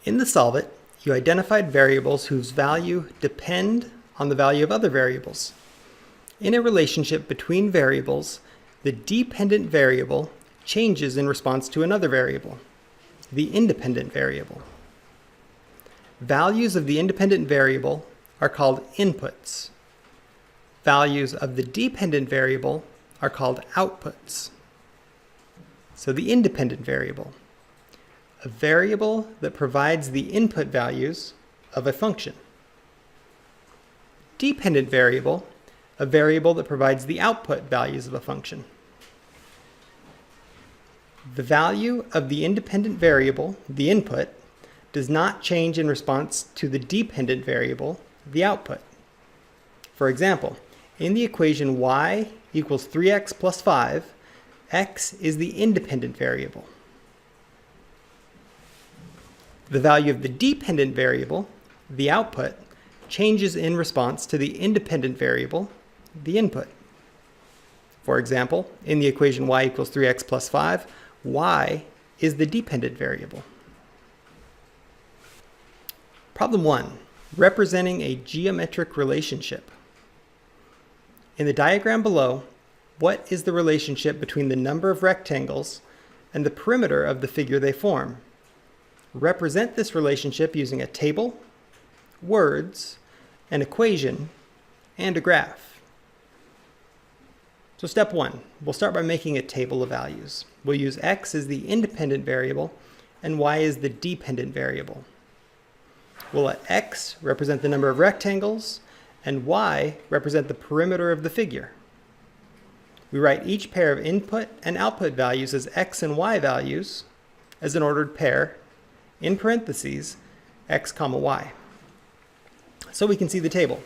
In the solve it, you identified variables whose value depend on the value of other variables. In a relationship between variables, the dependent variable changes in response to another variable, the independent variable. Values of the independent variable are called inputs. Values of the dependent variable are called outputs. So the independent variable, a variable that provides the input values of a function. Dependent variable, a variable that provides the output values of a function. The value of the independent variable, the input, does not change in response to the dependent variable, the output. For example, in the equation y equals 3x plus 5, x is the independent variable. The value of the dependent variable, the output, changes in response to the independent variable, the input. For example, in the equation y equals 3x plus 5, y is the dependent variable. Problem 1, representing a geometric relationship. In the diagram below, what is the relationship between the number of rectangles and the perimeter of the figure they form? Represent this relationship using a table, words, an equation, and a graph. So step 1, we'll start by making a table of values. We'll use x as the independent variable and y as the dependent variable. We'll let x represent the number of rectangles and y represent the perimeter of the figure. We write each pair of input and output values as x and y values as an ordered pair in parentheses x comma y. So we can see the table.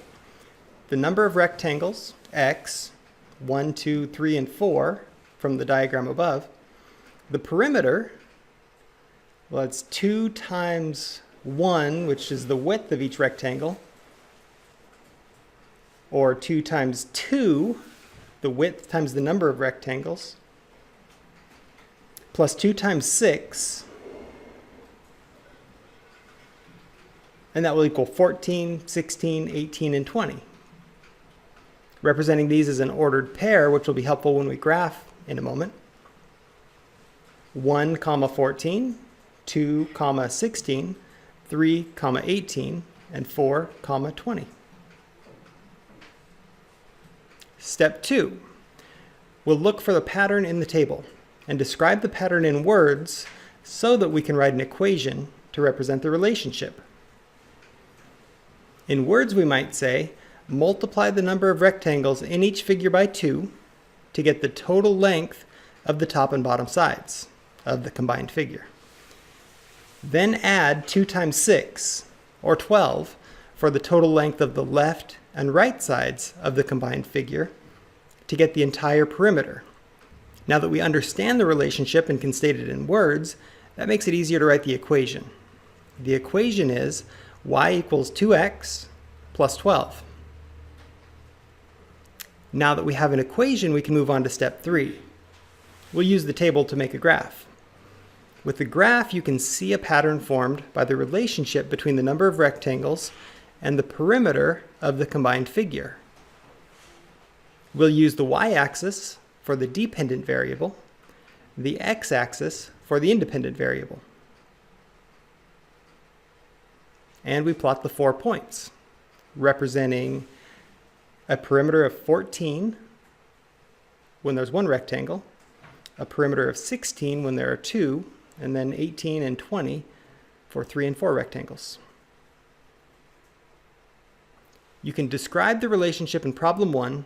The number of rectangles, x, 1, 2, 3, and 4 from the diagram above. The perimeter, well, it's 2 times 1, which is the width of each rectangle, or 2 times 2, the width times the number of rectangles, plus 2 times 6, and that will equal 14, 16, 18, and 20. Representing these as an ordered pair, which will be helpful when we graph in a moment. 1, 14, 2, 16, 3, 18, and 4, 20. Step 2. We'll look for the pattern in the table and describe the pattern in words so that we can write an equation to represent the relationship. In words, we might say, multiply the number of rectangles in each figure by 2 to get the total length of the top and bottom sides of the combined figure. Then add 2 times 6, or 12, for the total length of the left and right sides of the combined figure to get the entire perimeter. Now that we understand the relationship and can state it in words, that makes it easier to write the equation. The equation is y equals 2x plus 12. Now that we have an equation, we can move on to step 3. We'll use the table to make a graph. With the graph, you can see a pattern formed by the relationship between the number of rectangles and the perimeter of the combined figure. We'll use the y-axis for the dependent variable, the x-axis for the independent variable. And we plot the 4 points, representing a perimeter of 14 when there's 1 rectangle, a perimeter of 16 when there are 2, and then 18 and 20 for 3 and 4 rectangles. You can describe the relationship in problem 1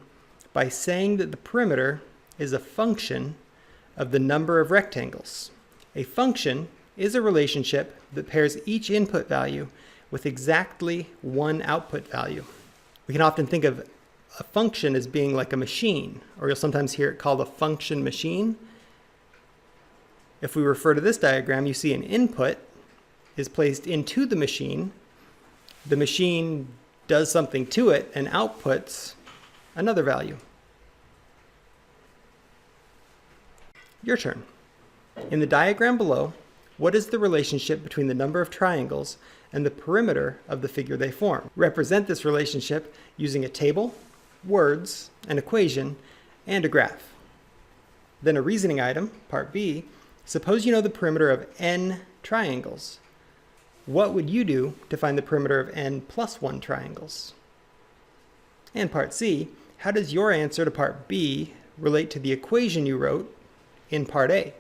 by saying that the perimeter is a function of the number of rectangles. A function is a relationship that pairs each input value with exactly 1 output value. We can often think of a function as being like a machine, or you'll sometimes hear it called a function machine. If we refer to this diagram, you see an input is placed into the machine does something to it and outputs another value. Your turn. In the diagram below, What is the relationship between the number of triangles and the perimeter of the figure they form? Represent this relationship using a table, words, an equation, and a graph. Then a reasoning item, part B. Suppose you know the perimeter of n triangles. What would you do to find the perimeter of n plus 1 triangles? And part C. How does your answer to part B relate to the equation you wrote in part A?